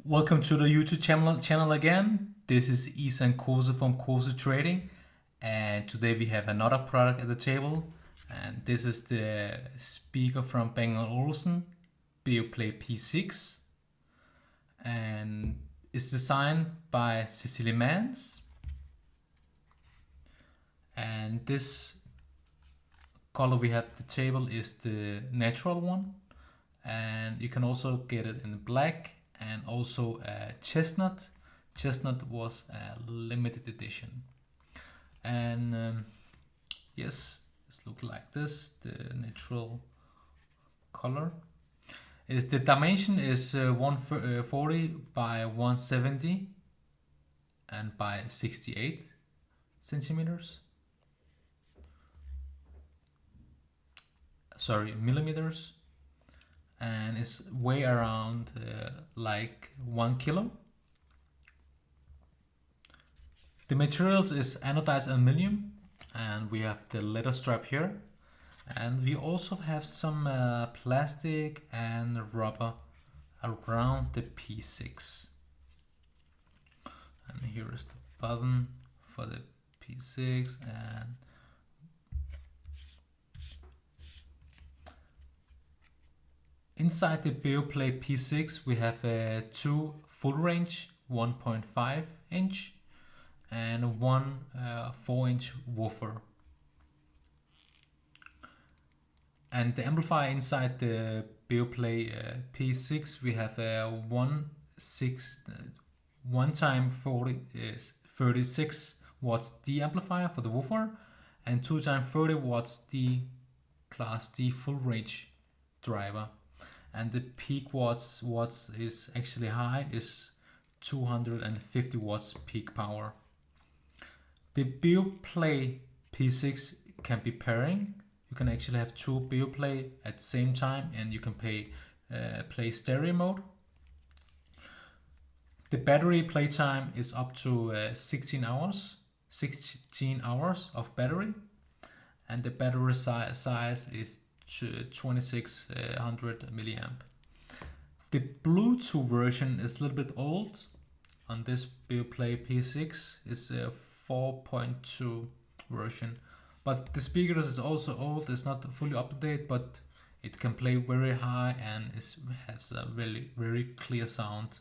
Welcome to the YouTube channel again. This is Isan Kose from Kose Trading, and today we have another product at the table, and this is the speaker from Bang Olufsen Beoplay P6, and it's designed by Cecilie Manz, and this color we have at the table is the natural one, and you can also get it in black and also chestnut. Chestnut was a limited edition, and yes, it's look like this, the natural color. Is the dimension is 140 by 170 and by 68 centimeters. Sorry, millimeters. And it's weigh around like 1 kilo. The materials is anodized aluminum, and we have the leather strap here, and we also have some plastic and rubber around the P6. And here is the button for the P6, and inside the Beoplay P6 we have two full range 1.5 inch and one 4-inch woofer. And the amplifier inside the Beoplay P6 we have one time 36 watts D amplifier for the woofer, and 2 times 30 watts D class D full range driver. And the peak watts is actually high, is 250 watts peak power. The Beoplay P6 can be pairing. You can actually have two Beoplay at the same time, and you can play stereo mode. The battery playtime is up to 16 hours of battery, and the battery size is 2600 milliamp. The Bluetooth version is a little bit old. On this Beoplay P6 is a 4.2 version, but the speaker is also old. It's not fully up to date, but it can play very high and it has a very clear sound.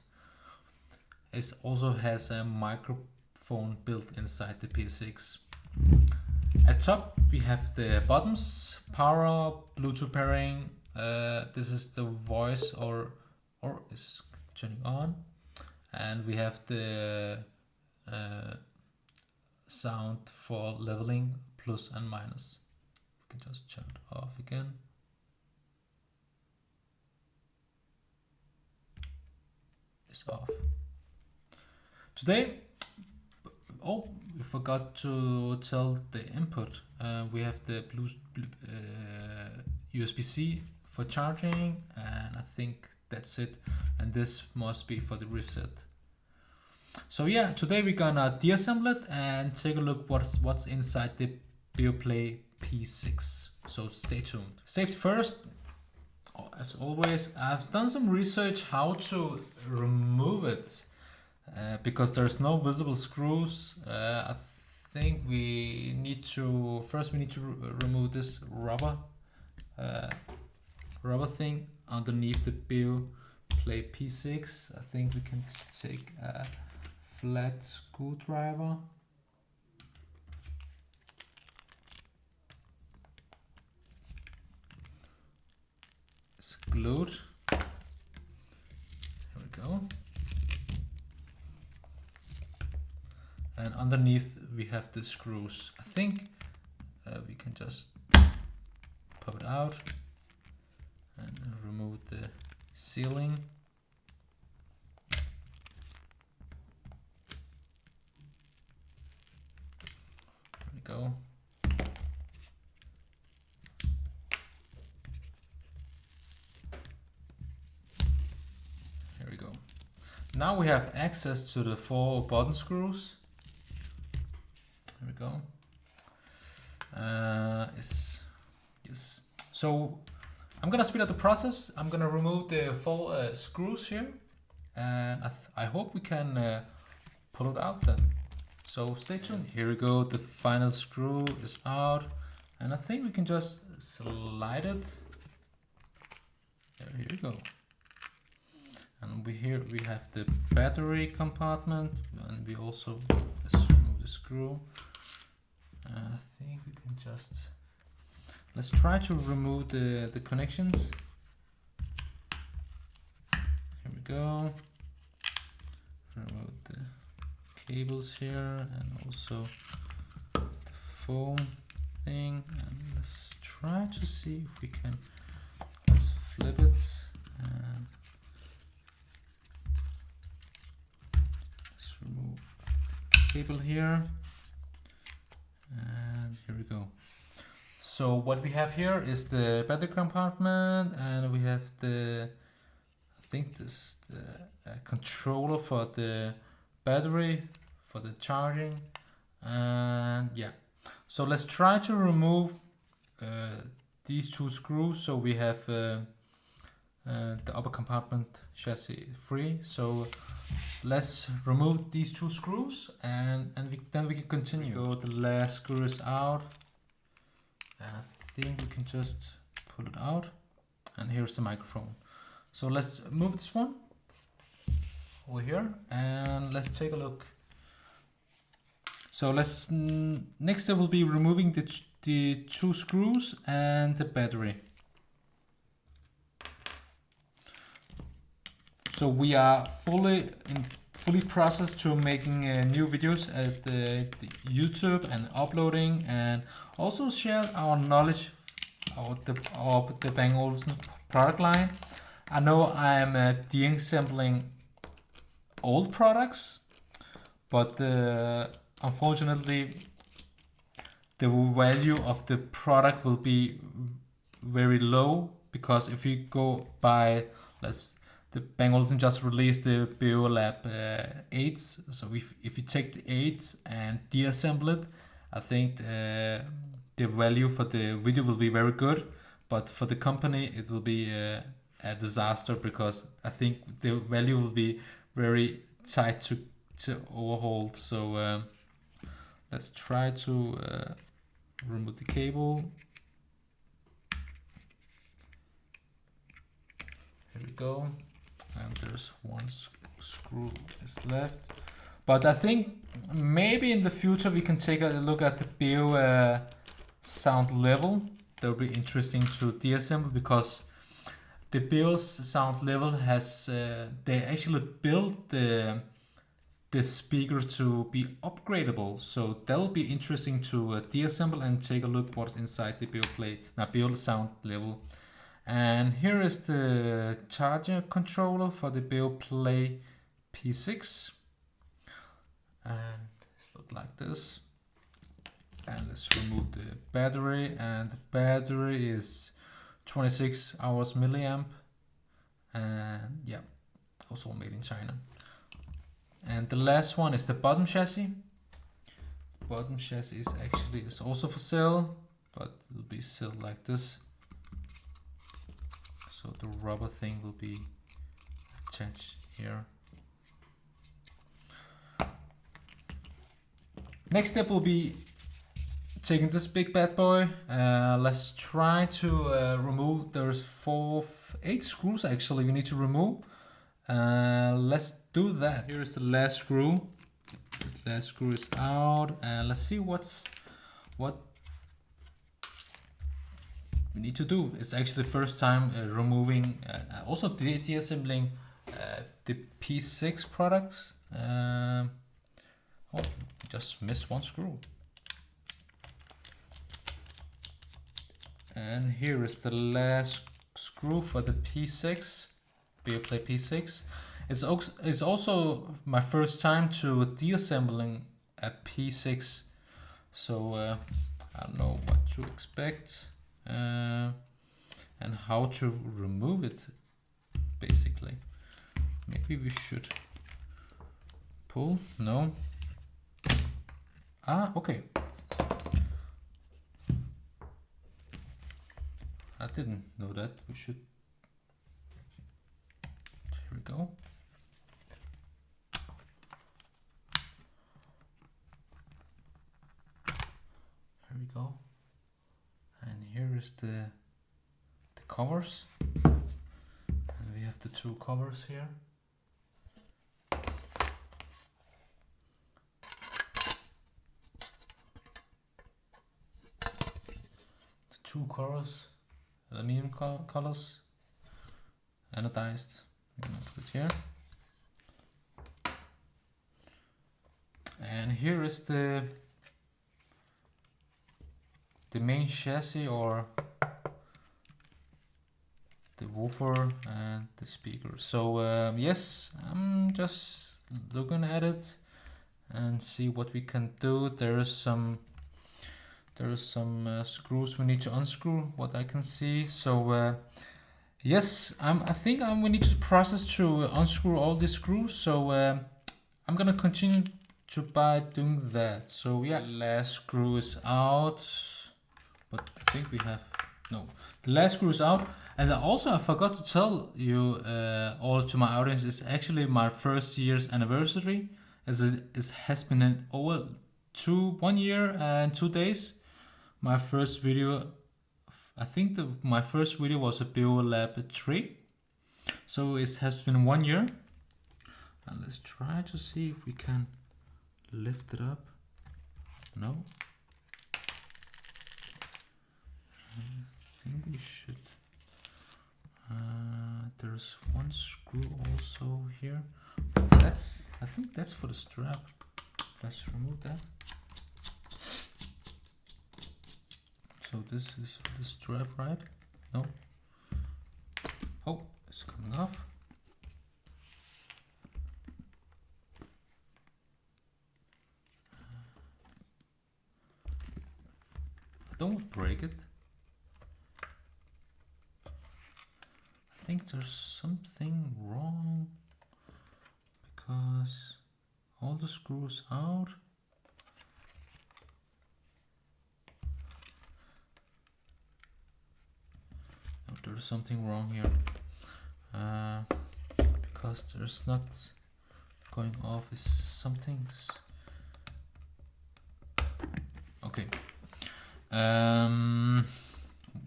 It also has a microphone built inside the P6. At top we have the buttons: power up, Bluetooth pairing. This is the voice or is turning on, and we have the sound for leveling, plus and minus. We can just turn it off again. It's off. Today, we forgot to tell the input. We have the USB-C for charging, and I think that's it. And this must be for the reset. So yeah, today we're gonna deassemble it and take a look what's inside the Beoplay P6. So stay tuned. Safety first. As always, I've done some research how to remove it. Because there's no visible screws, I think we need to remove this rubber thing underneath the Beoplay P6. I think we can take a flat screwdriver. It's glued. Here we go. And underneath we have the screws. I think we can just pop it out and remove the sealing. There we go. Here we go. Now we have access to the 4 button screws. There we go. Yes. So I'm gonna speed up the process. I'm gonna remove the 4 screws here. and I hope we can pull it out then. So stay tuned. Here we go, the final screw is out, and I think we can just slide it. Here you go. And here we have the battery compartment, and we also, let's remove the screw. I think we can just, let's try to remove the connections. Here we go. Remove the cables here and also the foam thing, and let's try to see if we can, let's flip it and let's remove cable here, and here we go. So what we have here is the battery compartment, and we have the, I think this the controller for the battery for the charging, and yeah. So let's try to remove these two screws, so we have the upper compartment chassis free. So let's remove these two screws, and then we can continue. So the last screw is out, and I think we can just pull it out, and here's the microphone. So let's move this one over here, and let's take a look. So let's, next step will be removing the two screws and the battery. So we are fully processed to making new videos at the YouTube and uploading, and also share our knowledge of the Bang Olufsen product line. I know I'm de-assembling old products, but unfortunately the value of the product will be very low, because if you go by, the Bang Olufsen just released the Beoplay 8s, so if you take the 8s and deassemble it, I think the value for the video will be very good, but for the company it will be a disaster, because I think the value will be very tight to overhaul. So let's try to remove the cable. Here we go, and there's one screw is left, but I think maybe in the future we can take a look at the Beo sound level. That will be interesting to deassemble, because the Beo sound level has they actually built the speaker to be upgradable, so that will be interesting to deassemble and take a look what's inside the Beo sound level. And here is the charger controller for the Beoplay P6, and it's look like this. And let's remove the battery, and the battery is 26 hours milliamp, and yeah, also made in China. And the last one is the bottom chassis. Bottom chassis is also for sale, but it will be sealed like this. So the rubber thing will be attached here. Next step will be taking this big bad boy. Let's try to remove, there's 8 screws actually we need to remove. Let's do that. Here is the last screw. The last screw is out, and let's see what we need to do. It's actually the first time removing, also deassembling the P6 products. Oh, just missed one screw. And here is the last screw for the P6, Beoplay P6. It's also my first time to deassembling a P6, so I don't know what to expect and how to remove it, basically. Maybe we should pull, no. Okay. I didn't know that. We should, here we go. go. And here is the covers. And we have the two covers here. The two colors, aluminum colors, anodized. We can put it here. And here is the main chassis, or the woofer and the speaker. So yes, I'm just looking at it and see what we can do. There is some screws we need to unscrew, what I can see. So yes, I think we need to process to unscrew all these screws. So I'm gonna continue by doing that. So yeah, last screw is out, but I think we have no. The last screw is out, and I forgot to tell you all to my audience, it's actually my first year's anniversary. As it has been over 1 year and 2 days. My first video, I think my first video was a Beoplay 3. So it has been 1 year, and let's try to see if we can lift it up. No. I think we should. There's one screw also here. I think that's for the strap. Let's remove that. So this is for the strap, right? No. Oh, it's coming off. Don't break it. I think there's something wrong because all the screws out. No, there's something wrong here because there's not going off. Is something's okay.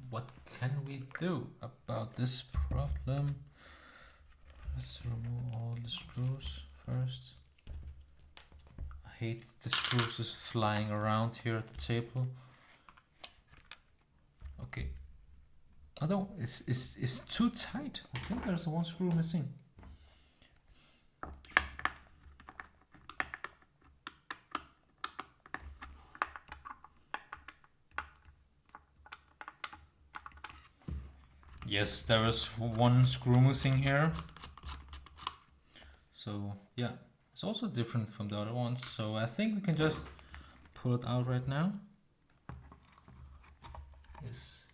What can we do about this problem? Let's remove all the screws first. I hate the screws just flying around here at the table. Okay. Although it's too tight. I think there's one screw missing. Yes, there is one screw missing here. So yeah, it's also different from the other ones. So I think we can just pull it out right now. Yes.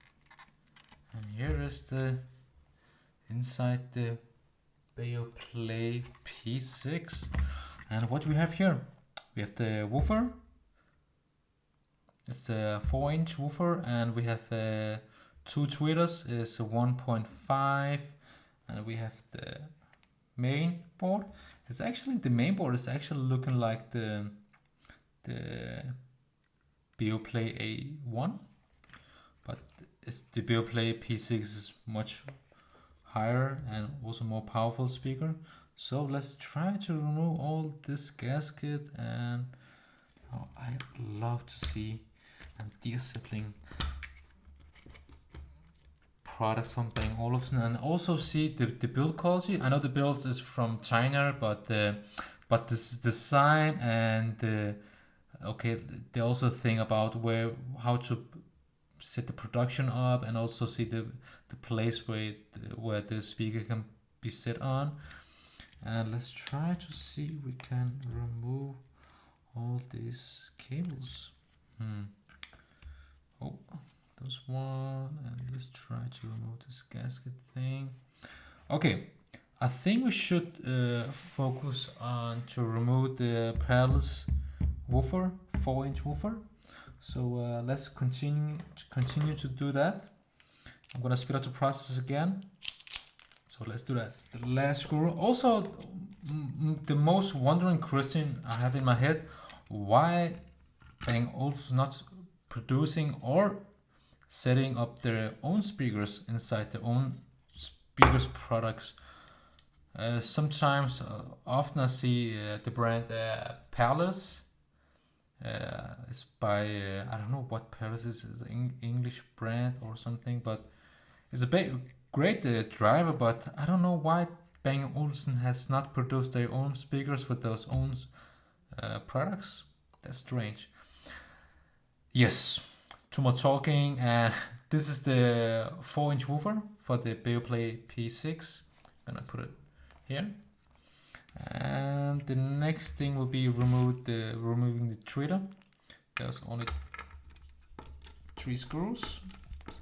And here is the inside the Beoplay P6. And what we have here, we have the woofer. It's a 4-inch woofer, and we have 2 tweeters is 1.5, and we have the main board. It's actually the main board is actually looking like the Beoplay A1, but it's the Beoplay P6 is much higher and also more powerful speaker. So let's try to remove all this gasket, and I love to see and deassembling products from Bang Olufsen, and also see the build quality. I know the build is from China, but this design and okay, they also think about how to set the production up, and also see the place where the speaker can be set on. And let's try to see if we can remove all these cables. Oh, there's one, and let's try to remove this gasket thing. Okay, I think we should focus on to remove the parallels woofer, 4-inch woofer. So let's continue to do that. I'm gonna speed up the process again. So let's do that. The last screw. Also, the most wondering question I have in my head: why Bang Olufsen not producing or setting up their own speakers inside their own speakers products. Sometimes, often I see the brand Palace. It's by I don't know what Palace is. It's an English brand or something, but it's a great driver. But I don't know why Bang Olufsen has not produced their own speakers for those own products. That's strange. Yes, too much talking, and this is the 4-inch woofer for the Beoplay P6. I'm gonna put it here. And the next thing will be removing the tweeter. There's only 3 screws. So.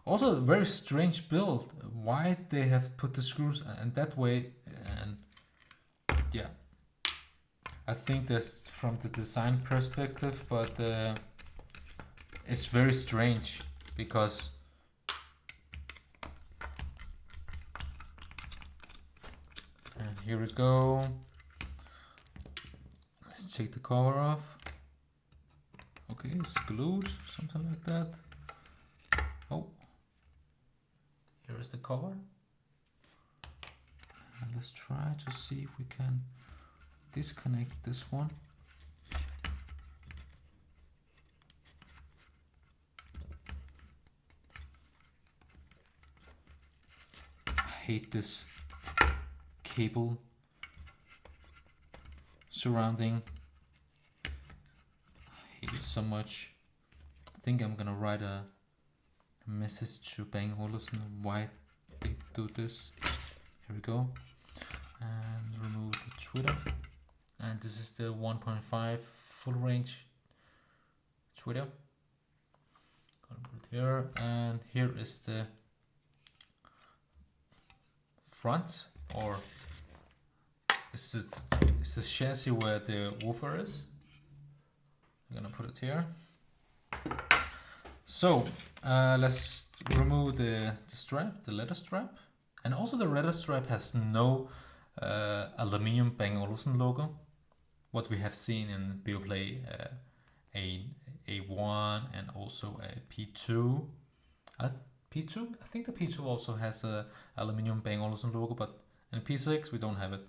Also, a very strange build. Why they have put the screws in that way? And yeah, I think that's from the design perspective, but it's very strange because and here we go. Let's take the cover off. Okay, it's glued, something like that. Oh, here is the cover. And let's try to see if we can disconnect this one. I hate this cable surrounding. I hate it so much. I think I'm gonna write a message to Bang Olufsen why they do this. Here we go. And remove the tweeter. And this is the 1.5 full range tweeter. Gonna put it here, and here is the front, or is the chassis where the woofer is. I'm gonna put it here. So let's remove the strap, the leather strap, and also the leather strap has no aluminium Bang Olufsen logo. What we have seen in Beoplay A1 and also a P2. P2? I think the P2 also has a aluminium Bang Olufsen logo, but in P6 we don't have it.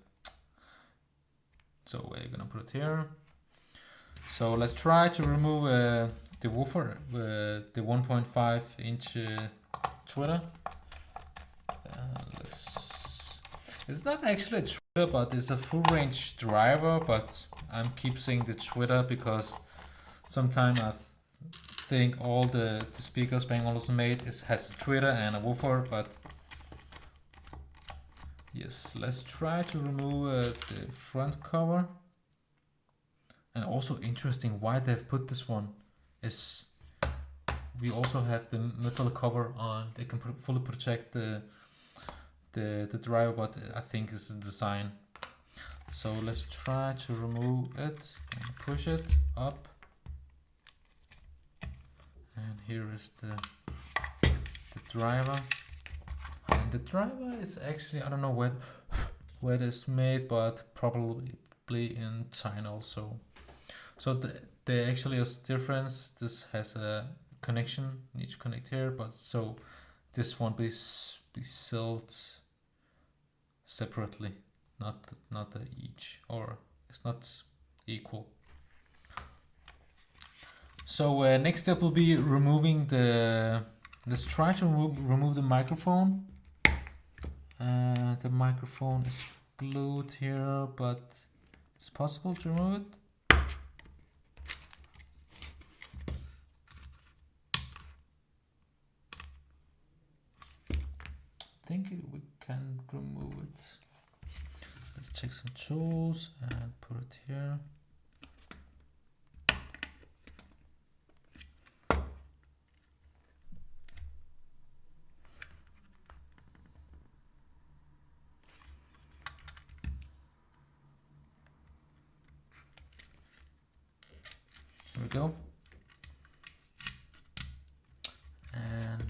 So we're gonna put it here. So let's try to remove the woofer, the 1.5 inch tweeter. It's not actually a tweeter, but it's a full range driver, but I keep saying the tweeter because sometimes I think all the speakers Bang Olufsen made has a tweeter and a woofer, but yes, let's try to remove the front cover. And also interesting why they've put this one is we also have the metal cover on. They can fully protect the driver, but I think it's a design. So let's try to remove it and push it up. And here is the driver. And the driver is actually, I don't know where it is made, but probably in China also. So there actually is difference. This has a connection, need to connect here, but so this one be sold separately, not each, or it's not equal. So next step will be removing let's try to remove the microphone. The microphone is glued here, but it's possible to remove it. I think we can remove it. Let's take some tools and put it here. There we go. And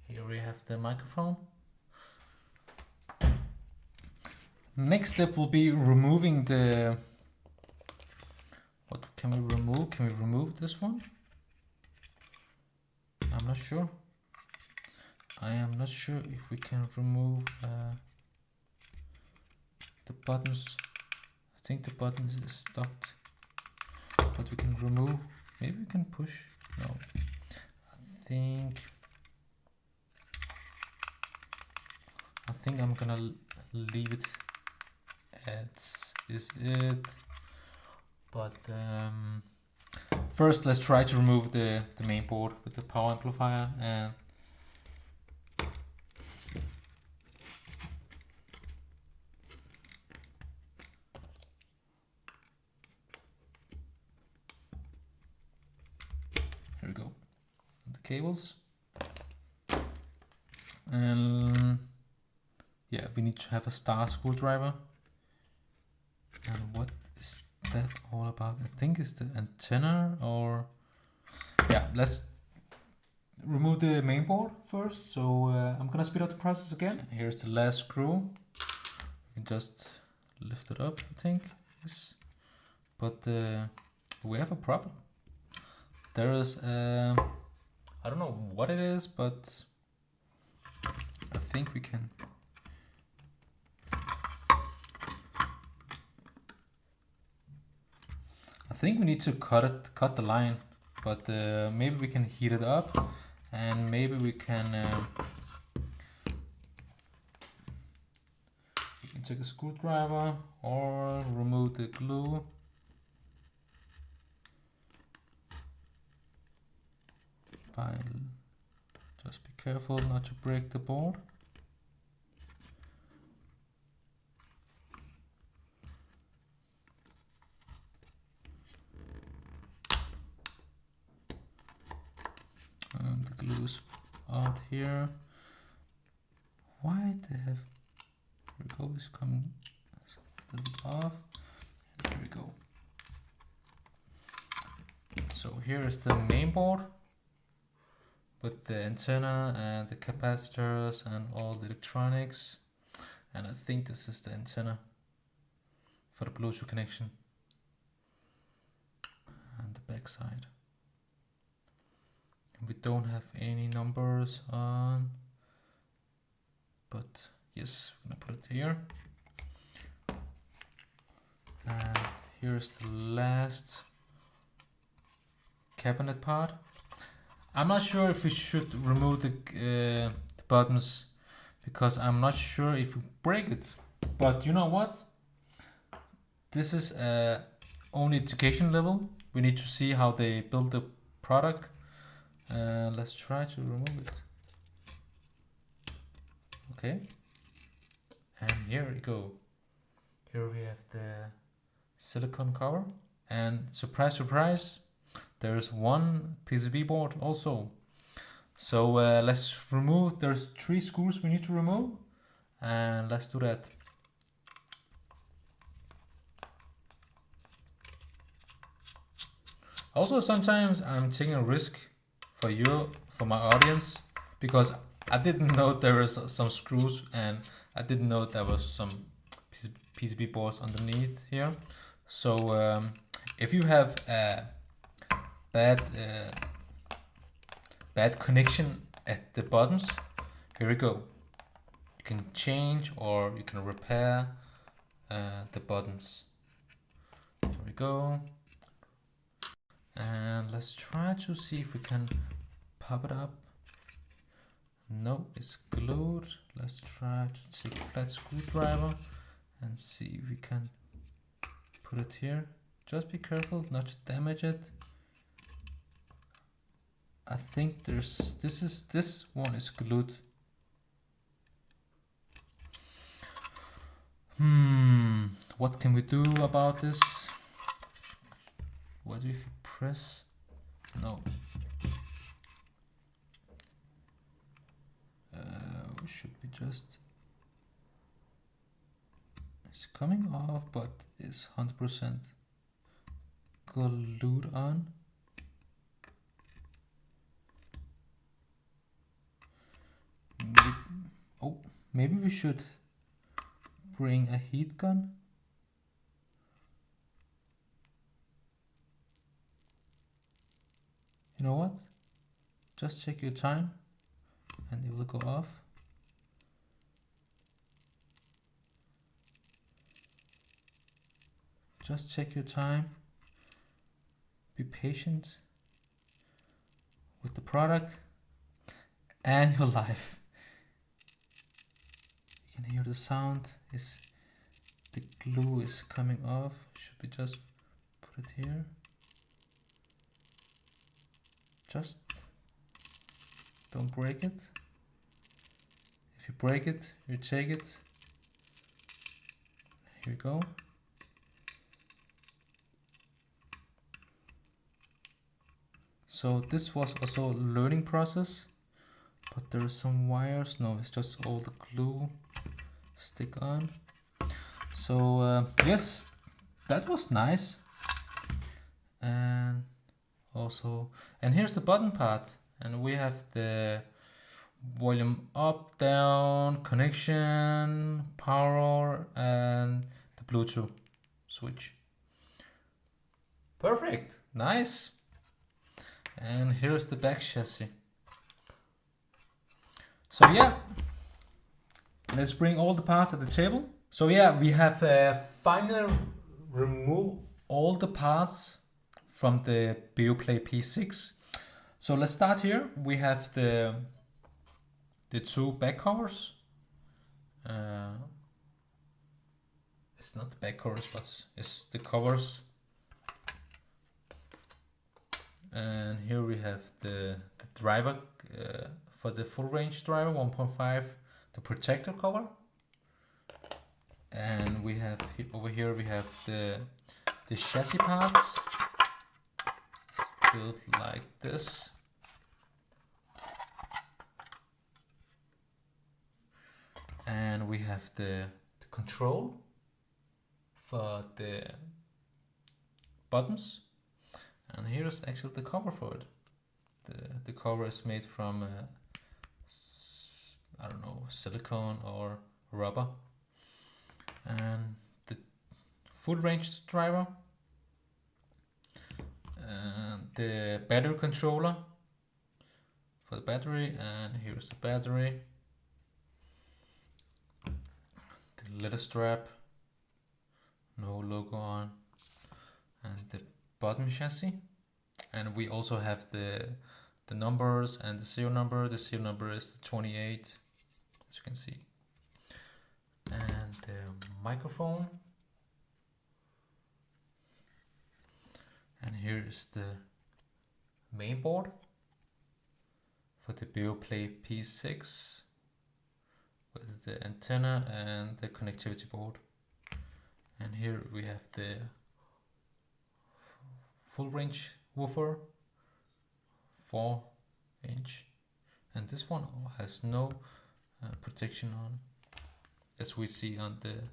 here we have the microphone. Next step will be removing the, what can we remove this one? I'm not sure. I am not sure if we can remove the buttons. I think the button is stuck, but we can remove. Maybe we can push. No, I think I'm gonna leave it as is it. But first, let's try to remove the main board with the power amplifier. And here we go, the cables. And yeah, we need to have a star screwdriver. And what is that all about? I think it's the antenna, or yeah, let's remove the main board first. So I'm gonna speed up the process again. Here's the last screw. You can just lift it up, I think. Yes. But we have a problem. There is I don't know what it is, but I think we can. I think we need to cut the line, but maybe we can heat it up, and maybe we can take a screwdriver or remove the glue. Just be careful not to break the board. And the glue's out here. Why the hell? Here we go, it's coming a little bit off. And here we go. So here is the main board with the antenna and the capacitors and all the electronics. And I think this is the antenna for the Bluetooth connection. And the back side. And we don't have any numbers on, but yes, I'm gonna put it here. And here's the last cabinet part. I'm not sure if we should remove the buttons, because I'm not sure if we break it. But you know what? This is only education level. We need to see how they build the product. Let's try to remove it. Okay. And here we go. Here we have the silicone cover. And surprise, surprise, there's one PCB board also. So let's remove, there's 3 screws we need to remove. And let's do that. Also, sometimes I'm taking a risk for you, for my audience, because I didn't know there was some screws, and I didn't know there was some PCB boards underneath here. So if you have a bad connection at the buttons, here we go. You can change or you can repair the buttons. There we go. And let's try to see if we can pop it up. No, it's glued. Let's try to take a flat screwdriver and see if we can put it here. Just be careful not to damage it. I think this one is glued. What can we do about this? What if you press? No. Should we just? It's coming off, but it's 100% glued on. Maybe we should bring a heat gun. You know what? Just check your time and it will go off. Just check your time. Be patient with the product and your life. You can hear the sound is the glue is coming off. Should we just put it here? Just don't break it. If you break it, you take it. Here we go. So this was also a learning process, but there are some wires. No, it's just all the glue stick on. So yes, that was nice. And also, and here's the button part, and we have the volume up, down, connection, power, and the Bluetooth switch. Perfect, nice. And here's the back chassis. So yeah, let's bring all the parts at the table. So yeah, we have finally removed all the parts from the Beoplay P6. So let's start here. We have the two back covers. It's not the back covers, but it's the covers. And here we have the driver for the full range driver 1.5, the protector cover. And we have over here we have the chassis parts built like this. And we have the control for the buttons. And here's actually the cover for it. The cover is made from I don't know, silicone or rubber. And the full range driver, and the battery controller for the battery, and here's the battery, the leather strap, no logo on, and the bottom chassis. And we also have the numbers and the serial number. The serial number is the 28, as you can see. And the microphone. And here is the main board for the Beoplay P6 with the antenna and the connectivity board. And here we have the full range woofer, 4-inch, and this one has no protection on, as we see on the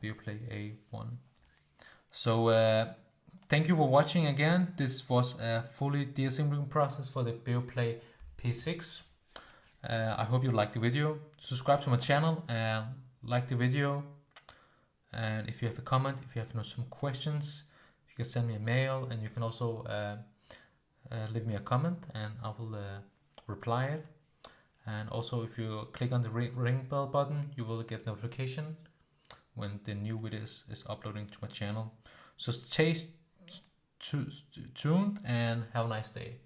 Beoplay A1. So thank you for watching again. This was a fully deassembling process for the Beoplay P6. I hope you liked the video. Subscribe to my channel and like the video. And if you have a comment, if you have some questions, you can send me a mail, and you can also leave me a comment and I will reply it. And also, if you click on the ring bell button, you will get notification when the new videos is uploading to my channel. So stay tuned and have a nice day.